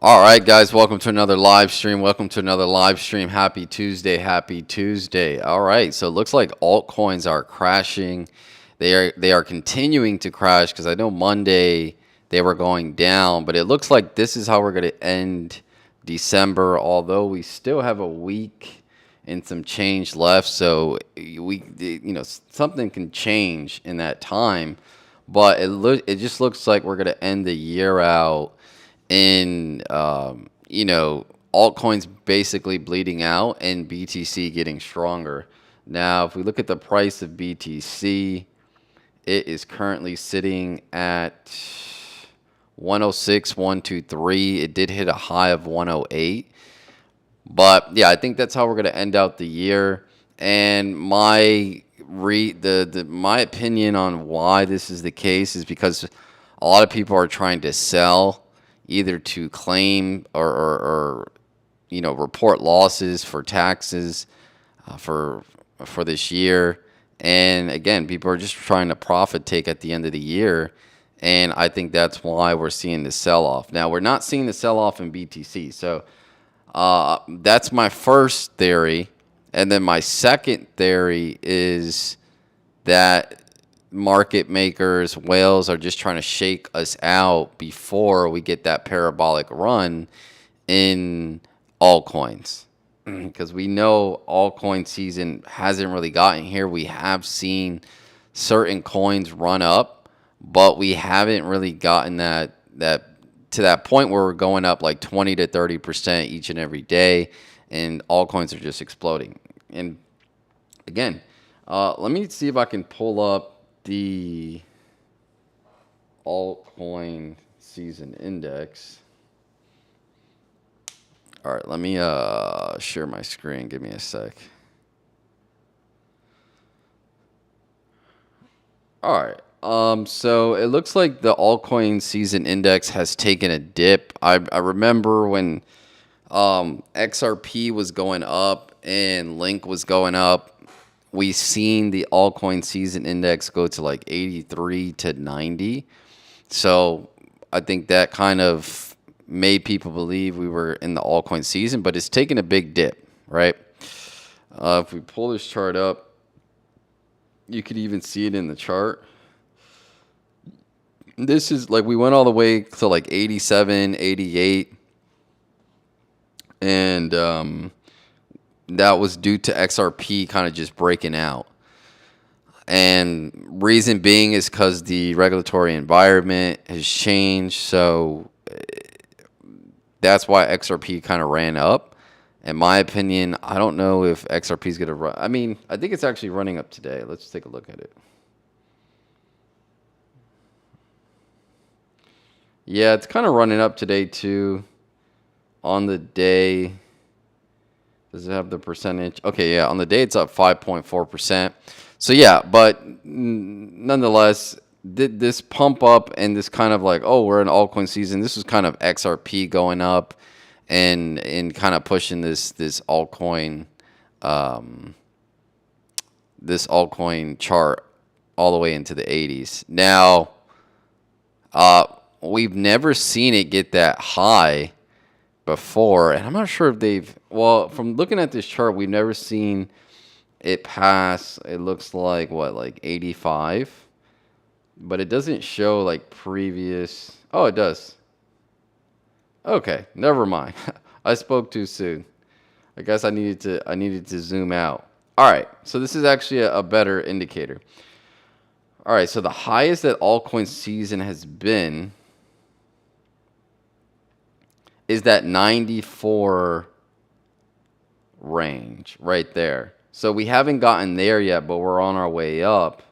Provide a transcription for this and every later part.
All right, guys, welcome to another live stream. Welcome to another live stream. Happy Tuesday. Happy Tuesday. All right, so it looks like altcoins are crashing. They are continuing to crash because I know Monday they were going down, but it looks like this is how we're going to end December, although we still have a week and some change left. So something can change in that time, but it just looks like we're going to end the year out in altcoins basically bleeding out and BTC getting stronger. Now, if we look at the price of BTC, it is currently sitting at 106, 123. It did hit a high of 108. But yeah, I think that's how we're going to end out the year. And my opinion on why this is the case is because a lot of people are trying to sell either to claim or report losses for taxes for this year. And again, people are just trying to profit take at the end of the year. And I think that's why we're seeing the sell-off. Now, we're not seeing the sell-off in BTC. So that's my first theory. And then my second theory is that market makers, whales, are just trying to shake us out before we get that parabolic run in altcoins. Because we know altcoin season hasn't really gotten here. We have seen certain coins run up, but we haven't really gotten that to that point where we're going up like 20 to 30% each and every day, and altcoins are just exploding. And again, let me see if I can pull up the altcoin season index. All right, let me share my screen. Give me a sec. All right. So it looks like the altcoin season index has taken a dip. I remember when XRP was going up and Link was going up, we seen the altcoin season index go to like 83 to 90. So I think that kind of made people believe we were in the altcoin season, but it's taken a big dip, right? If we pull this chart up, you could even see it in the chart. This is like we went all the way to like 87, 88. And that was due to XRP kind of just breaking out. And reason being is because the regulatory environment has changed. So that's why XRP kind of ran up. In my opinion, I don't know if XRP is going to run. I mean, I think it's actually running up today. Let's take a look at it. Yeah, it's kind of running up today too. On the day, does it have the percentage? Okay, yeah, on the day it's up 5.4%. So yeah, but nonetheless, this pump up and this kind of like, oh, we're in altcoin season. This was kind of XRP going up and kind of pushing this altcoin chart all the way into the 80s. Now, we've never seen it get that high before, and I'm not sure if from looking at this chart, we've never seen it pass. It looks like like 85, but it doesn't show like previous. Oh, it does. Okay, never mind. I spoke too soon. I guess I needed to zoom out. All right, so this is actually a better indicator. All right, so the highest that altcoin season has been is that 94 range right there. So we haven't gotten there yet, but we're on our way up.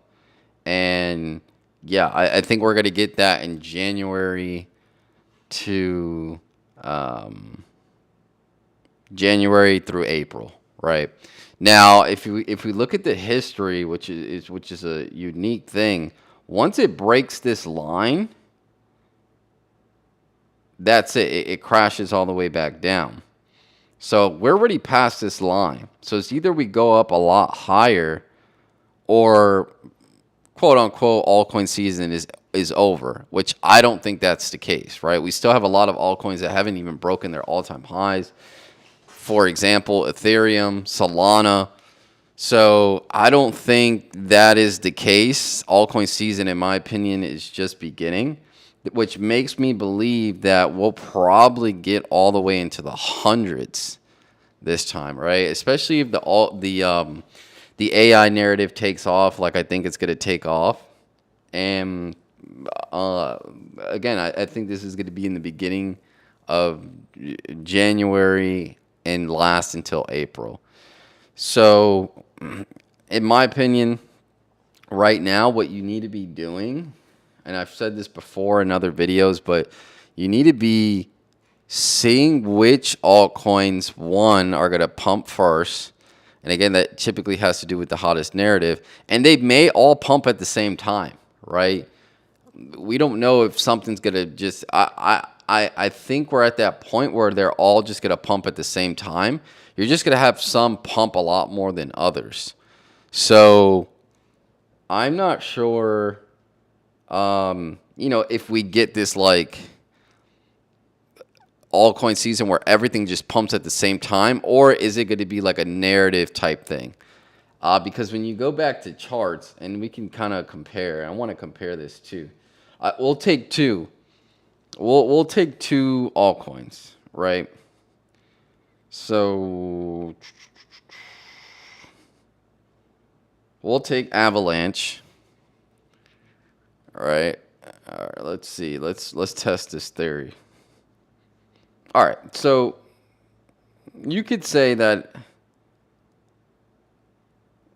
And yeah, I think we're going to get that in January to January through April, right? Now, if we look at the history, which is a unique thing, once it breaks this line, that's it. It crashes all the way back down. So we're already past this line. So it's either we go up a lot higher or quote unquote altcoin season is over, which I don't think that's the case, right? We still have a lot of altcoins that haven't even broken their all-time highs. For example, Ethereum, Solana. So I don't think that is the case. Altcoin season, in my opinion, is just beginning, which makes me believe that we'll probably get all the way into the hundreds this time, right? Especially if the AI narrative takes off, like I think it's going to take off. And uh, again, I think this is going to be in the beginning of January and last until April. So, in my opinion, right now, what you need to be doing, and I've said this before in other videos, but you need to be seeing which altcoins, one, are going to pump first. And again, that typically has to do with the hottest narrative. And they may all pump at the same time, right? We don't know if something's going to just... I think we're at that point where they're all just going to pump at the same time. You're just going to have some pump a lot more than others. So I'm not sure, if we get this like altcoin season where everything just pumps at the same time, or is it going to be like a narrative type thing? Because when you go back to charts, and we can kind of compare, I want to compare this too. We'll take two. We'll take two altcoins, right? So we'll take Avalanche. All right. All right. Let's see. Let's test this theory. All right. So you could say that.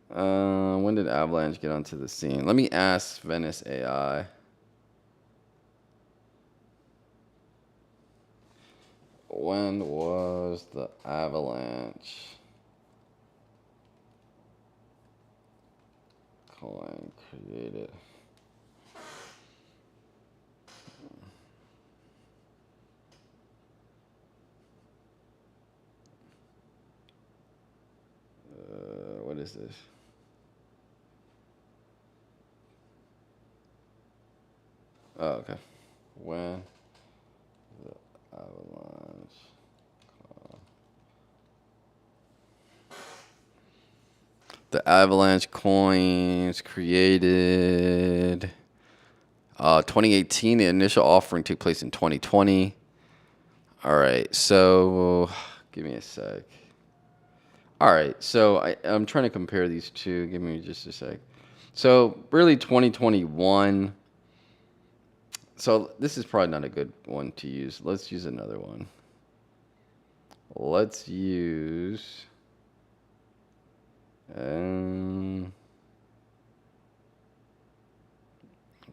When did Avalanche get onto the scene? Let me ask Venice AI. When was the Avalanche coin created? What is this? Oh, okay. When the Avalanche. The Avalanche coins created 2018. The initial offering took place in 2020. All right, so give me a sec. All right, so I'm trying to compare these two. Give me just a sec. So really 2021. So this is probably not a good one to use. Let's use another one. Let's use... I'm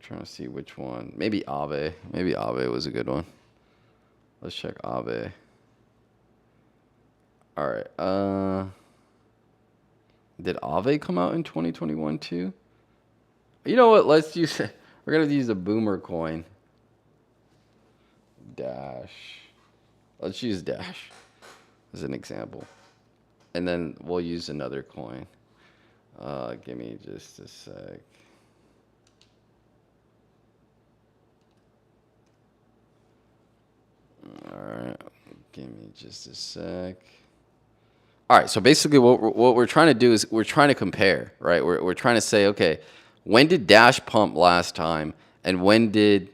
trying to see which one. Maybe Aave. Maybe Aave was a good one. Let's check Aave. All right. Did Aave come out in 2021 too? You know what? Let's use... We're going to use a boomer coin. Dash. Let's use Dash as an example. And then we'll use another coin. Give me just a sec. All right. Give me just a sec. All right. So basically what we're trying to do is we're trying to compare, right? We're trying to say, okay, when did Dash pump last time? And when did,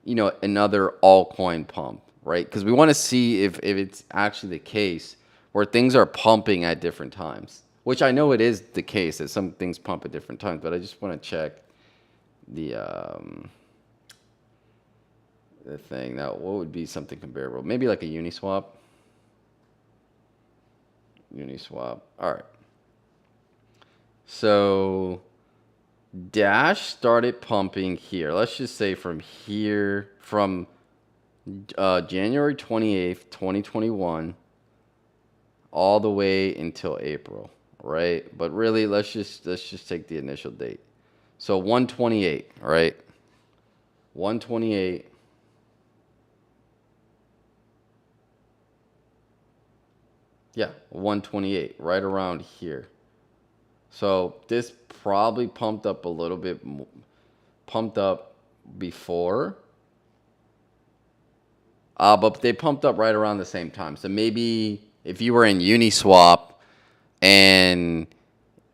another altcoin pump, right? Because we want to see if it's actually the case where things are pumping at different times, which I know it is the case that some things pump at different times, but I just want to check the thing. Now, what would be something comparable? Maybe like a Uniswap. Uniswap. All right. So Dash started pumping here. Let's just say from here, from January 28th, 2021, all the way until April, right? But really, let's just take the initial date. So 128, right? 128. Yeah, 128, right around here. So this probably pumped up a little bit more. pumped up before, but they pumped up right around the same time. So maybe if you were in Uniswap and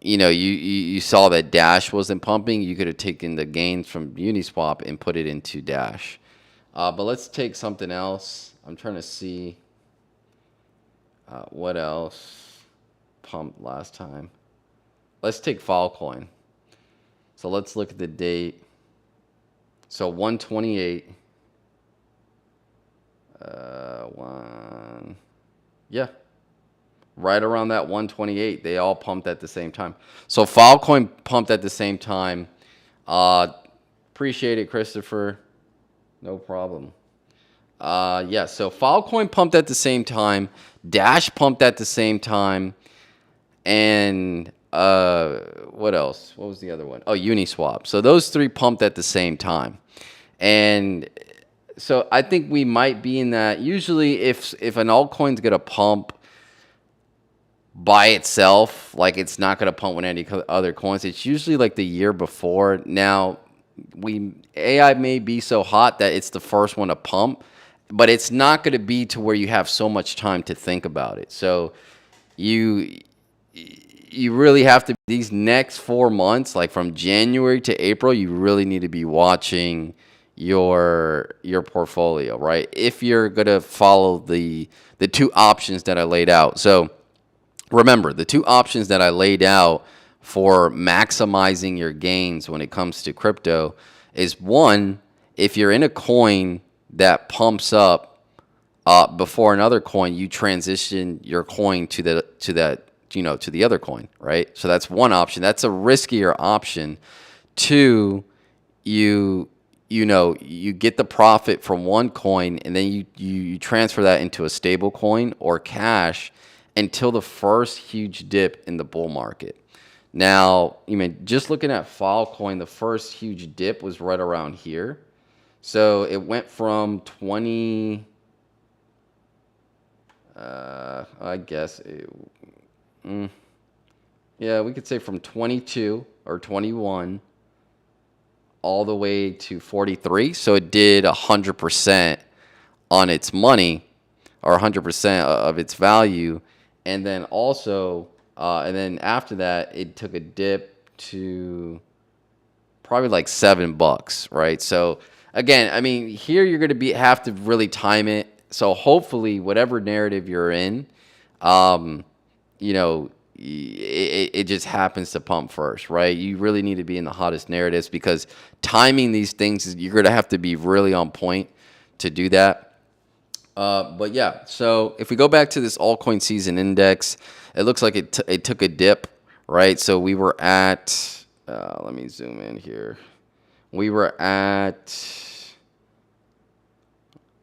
you saw that Dash wasn't pumping, you could have taken the gains from Uniswap and put it into Dash. But let's take something else. I'm trying to see what else pumped last time. Let's take Filecoin. So let's look at the date. So 128. Yeah. Right around that 128. They all pumped at the same time. So Filecoin pumped at the same time. Appreciate it, Christopher. No problem. Yeah, so Filecoin pumped at the same time. Dash pumped at the same time. And what else? What was the other one? Oh, Uniswap. So those three pumped at the same time. And so I think we might be in that. Usually if an altcoin's going to pump by itself, like it's not going to pump with any other coins, it's usually like the year before. Now, AI may be so hot that it's the first one to pump, but it's not going to be to where you have so much time to think about it. So you really have to, these next 4 months, like from January to April, you really need to be watching your portfolio, right? If you're going to follow the two options that I laid out. So remember, the two options that I laid out for maximizing your gains when it comes to crypto is, one, if you're in a coin that pumps up before another coin, you transition your coin to the other coin, right? So that's one option. That's a riskier option. Two, you get the profit from one coin and then you transfer that into a stable coin or cash until the first huge dip in the bull market. Now, just looking at Filecoin, the first huge dip was right around here. So it went from 20, I guess, yeah, we could say from 22 or 21 all the way to 43. So it did 100% on its money, or 100% of its value. And then also, and then after that, it took a dip to probably like $7, right? So again, here you're going to have to really time it. So hopefully, whatever narrative you're in, it just happens to pump first, right? You really need to be in the hottest narratives, because timing these things, you're going to have to be really on point to do that. But yeah, so if we go back to this altcoin season index, it looks like it took a dip, right? So we were at, let me zoom in here. We were at,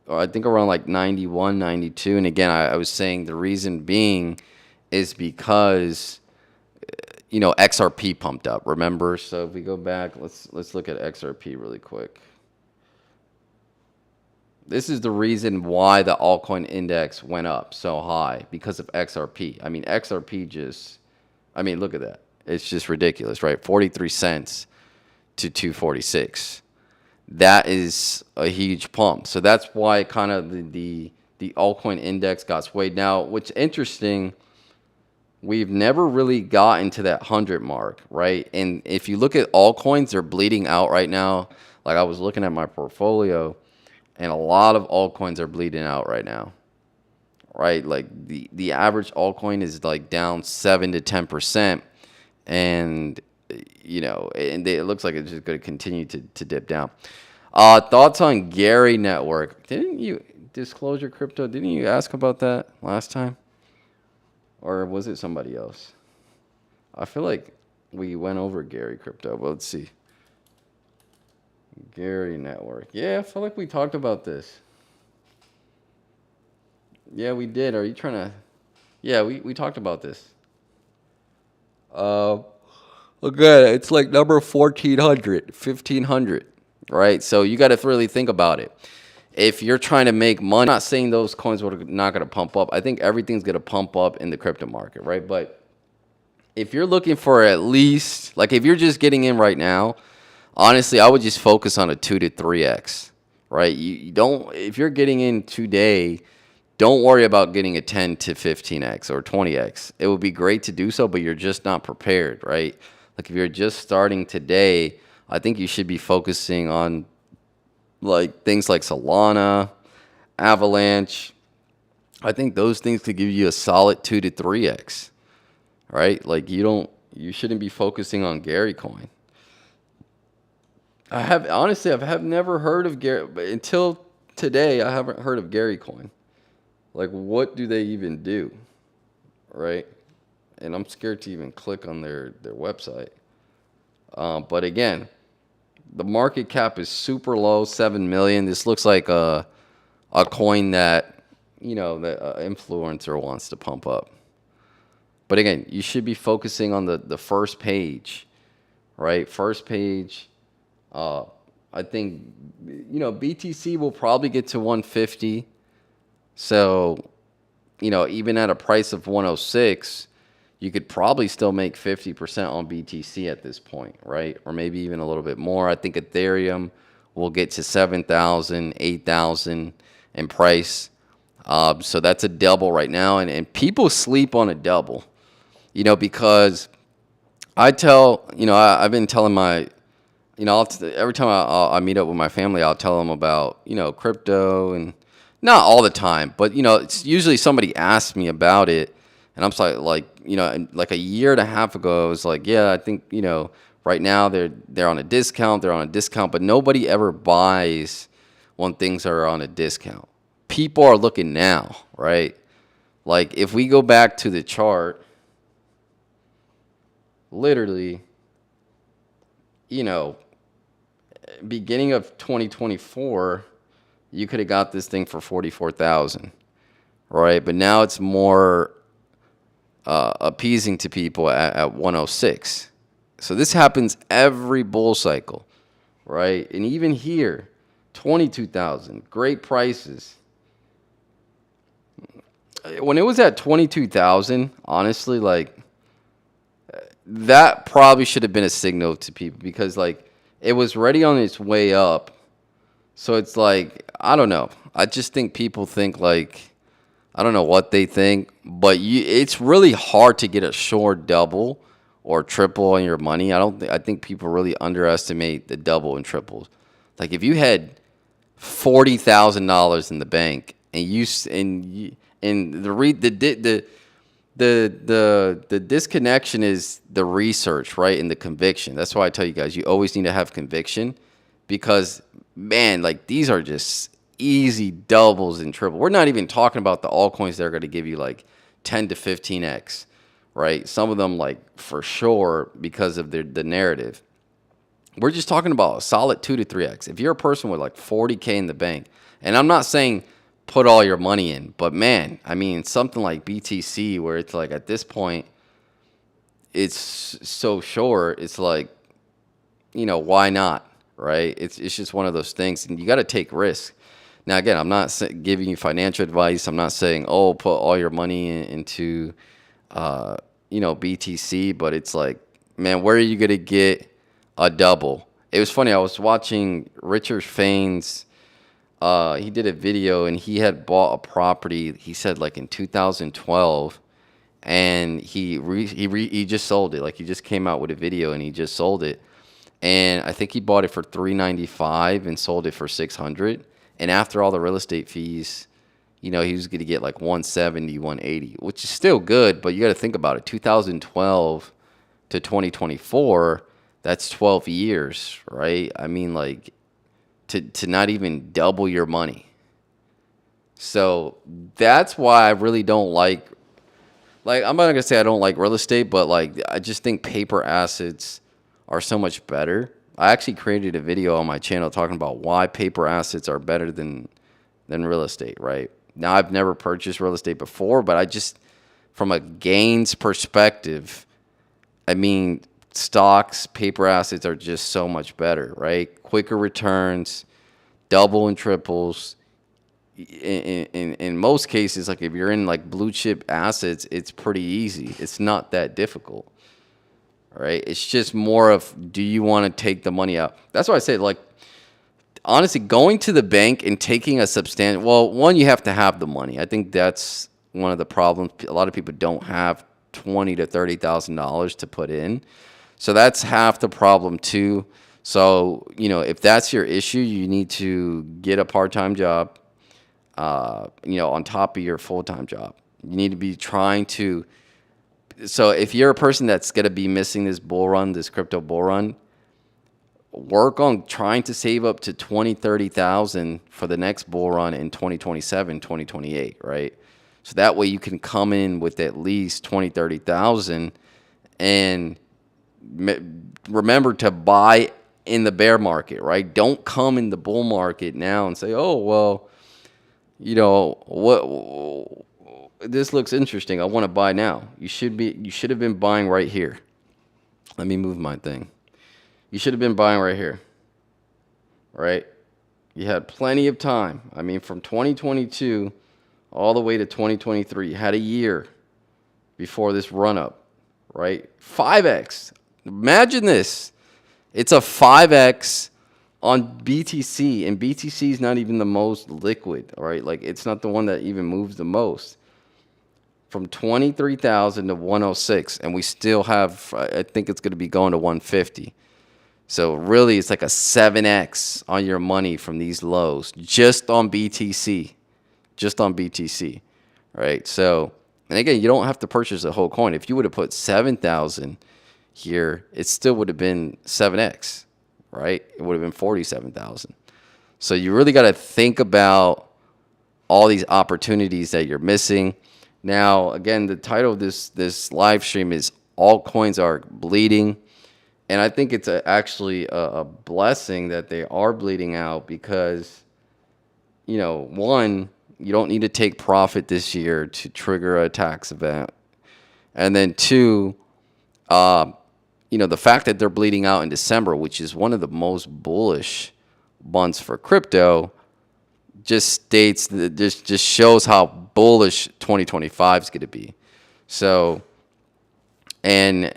I think around like 91, 92. And again, I was saying the reason being is because, XRP pumped up, remember? So if we go back, let's look at XRP really quick. This is the reason why the altcoin index went up so high, because of XRP. XRP just, look at that. It's just ridiculous, right? 43 cents to 246. That is a huge pump. So that's why kind of the altcoin index got swayed. Now, what's interesting, we've never really gotten to that 100 mark, right? And if you look at altcoins, they're bleeding out right now. Like, I was looking at my portfolio, and a lot of altcoins are bleeding out right now, right? Like the average altcoin is like down 7 to 10%, and it looks like it's just going to continue to dip down. Thoughts on Gary Network? Didn't you Disclosure Crypto? Didn't you ask about that last time, or was it somebody else? I feel like we went over Gary Crypto, but let's see. Gary Network. Yeah, I feel like we talked about this. Yeah, we did. Are you trying to... Yeah, we talked about this. Again, it's like number 1,400, 1,500, right? So you got to really think about it. If you're trying to make money, I'm not saying those coins are not going to pump up. I think everything's going to pump up in the crypto market, right? But if you're looking for at least... Like, if you're just getting in right now, honestly, I would just focus on a 2 to 3x, right? You don't, if you're getting in today, don't worry about getting a 10 to 15x or 20x. It would be great to do so, but you're just not prepared, right? Like if you're just starting today, I think you should be focusing on like things like Solana, Avalanche. I think those things could give you a solid 2 to 3x, right? Like you shouldn't be focusing on Gary Coin. I've never heard of Gary, but until today, I haven't heard of Gary Coin. Like, what do they even do, right? And I'm scared to even click on their website. But again, the market cap is super low, 7 million. This looks like a coin that that an influencer wants to pump up. But again, you should be focusing on the first page, right? First page. I think BTC will probably get to 150. So even at a price of 106, you could probably still make 50% on BTC at this point, right? Or maybe even a little bit more. I think Ethereum will get to 7,000, 8,000 in price. So that's a double right now. And people sleep on a double, because I've been telling my, every time I meet up with my family, I'll tell them about, crypto, and not all the time, but, it's usually somebody asks me about it. And I'm like, like a year and a half ago, I was like, yeah, I think, right now they're on a discount, but nobody ever buys when things are on a discount. People are looking now, right? Like if we go back to the chart, literally, beginning of 2024, you could have got this thing for 44,000, right? But now it's more appeasing to people at 106. So this happens every bull cycle, right? And even here, 22,000, great prices. When it was at 22,000, honestly, like that probably should have been a signal to people, because like it was already on its way up. So it's like, I don't know. I just think people think like, I don't know what they think, but it's really hard to get a short double or triple on your money. I think people really underestimate the double and triples. Like if you had $40,000 in the bank and the disconnection is the research, right? And the conviction. That's why I tell you guys, you always need to have conviction, because man, like these are just easy doubles and triples. We're not even talking about the altcoins that are going to give you like 10 to 15x, right? Some of them like for sure because of the narrative. We're just talking about a solid 2 to 3x. If you're a person with like 40K in the bank, and I'm not saying put all your money in, but man, I mean, something like BTC where it's like at this point, it's so short, it's like, why not, right? It's just one of those things, and you got to take risks. Now, again, I'm not giving you financial advice. I'm not saying, oh, put all your money into, BTC, but it's like, man, where are you going to get a double? It was funny. I was watching Richard Fain's, he did a video, and he had bought a property, he said like in 2012, and he just sold it. Like he just came out with a video and he just sold it. And I think he bought it for $395 and sold it for $600. And after all the real estate fees, he was going to get like 170, 180, which is still good. But you got to think about it. 2012 to 2024, that's 12 years, right? I mean, like to not even double your money. So that's why I really don't like I'm not going to say I don't like real estate, but like I just think paper assets are so much better. I actually created a video on my channel talking about why paper assets are better than real estate, right? Now, I've never purchased real estate before, but I just, from a gains perspective, I mean, stocks, paper assets are just so much better, right? Quicker returns, double and triples. In most cases, like if you're in like blue chip assets, it's pretty easy. It's not that difficult. right? It's just more of, do you want to take the money out? That's why I say, like, honestly, going to the bank and taking a substantial, well, one, you have to have the money. I think that's one of the problems. A lot of people don't have $20,000 to $30,000 to put in. So that's half the problem too. So, if that's your issue, you need to get a part-time job, on top of your full-time job. You need to be trying to, so if you're a person that's going to be missing this bull run, this crypto bull run, work on trying to save up to 20, 30,000 for the next bull run in 2027, 2028, right? So that way you can come in with at least 20, 30,000 and remember to buy in the bear market, right? Don't come in the bull market now and say, oh, well, what, this looks interesting, I want to buy now. You should have been buying right here. Let me move my thing. You should have been buying right here, right? You had plenty of time. I mean, from 2022 all the way to 2023, you had a year before this run up, right? 5x. Imagine this. It's a 5x on BTC, and BTC is not even the most liquid, right? Like, it's not the one that even moves the most. From 23,000 to 106, and we still have, I think it's going to be going to 150. So really, it's like a 7x on your money from these lows, just on BTC, right? So, and again, you don't have to purchase the whole coin. If you would have put 7,000 here, it still would have been 7x, right? It would have been 47,000. So you really got to think about all these opportunities that you're missing. Now, again, the title of this live stream is Altcoins Are Bleeding. And I think it's actually a blessing that they are bleeding out because, one, you don't need to take profit this year to trigger a tax event. And then two, the fact that they're bleeding out in December, which is one of the most bullish months for crypto, just shows how bullish 2025 is going to be. So, and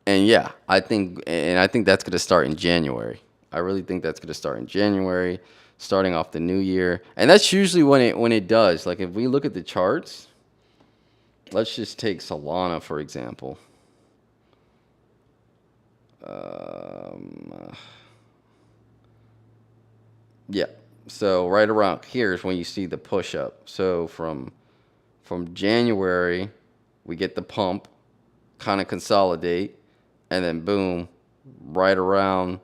yeah, I think that's going to start in January. I really think that's going to start in January, starting off the new year. And that's usually when it does. Like, if we look at the charts, let's just take Solana, for example. Yeah. So right around here is when you see the push up. So from January, we get the pump, kind of consolidate, and then boom, right around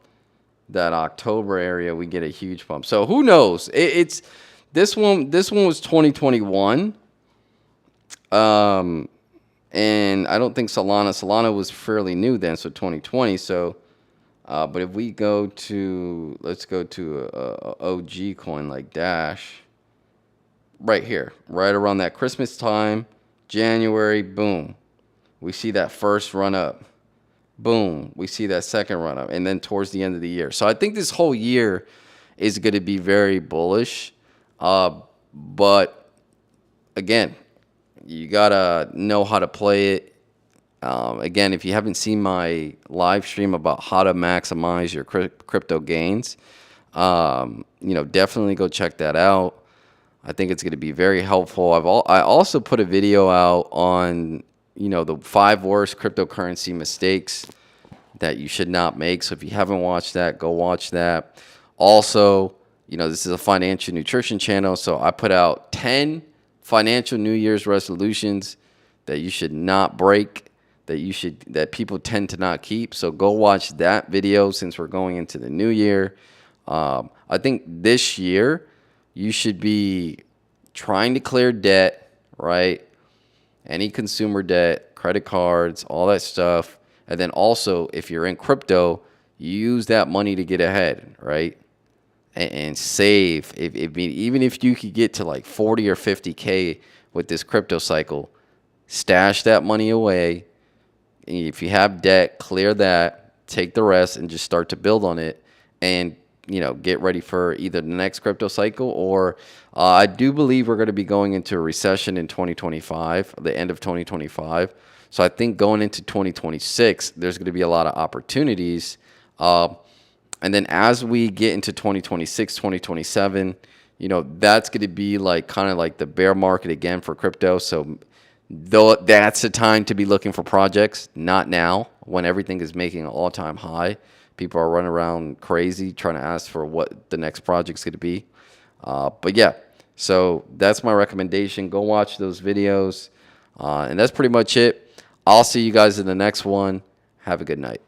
that October area, we get a huge pump. So who knows? It's this one was 2021. And I don't think Solana was fairly new then, so 2020. So, but if we let's go to a OG coin like Dash, right here, right around that Christmas time, January, boom, we see that first run up. Boom, we see that second run up, and then towards the end of the year. So I think this whole year is going to be very bullish. But again, you got to know how to play it. Again, if you haven't seen my live stream about how to maximize your crypto gains, definitely go check that out. I think it's going to be very helpful. I also put a video out on the 5 worst cryptocurrency mistakes that you should not make. So if you haven't watched that, go watch that. Also, this is a financial nutrition channel, so I put out 10 financial New Year's resolutions that you should not break, that people tend to not keep. So go watch that video since we're going into the new year. I think this year you should be trying to clear debt, right? Any consumer debt, credit cards, all that stuff. And then also, if you're in crypto, use that money to get ahead, right? And save. Even if you could get to like 40 or 50K with this crypto cycle, stash that money away. And if you have debt, clear that, take the rest, and just start to build on it. And get ready for either the next crypto cycle, or I do believe we're going to be going into a recession in 2025, the end of 2025. So I think going into 2026, there's going to be a lot of opportunities. And then as we get into 2026, 2027, that's going to be like kind of like the bear market again for crypto. So though that's the time to be looking for projects, not now when everything is making an all-time high. People are running around crazy trying to ask for what the next project's going to be. But yeah, so that's my recommendation. Go watch those videos. And that's pretty much it. I'll see you guys in the next one. Have a good night.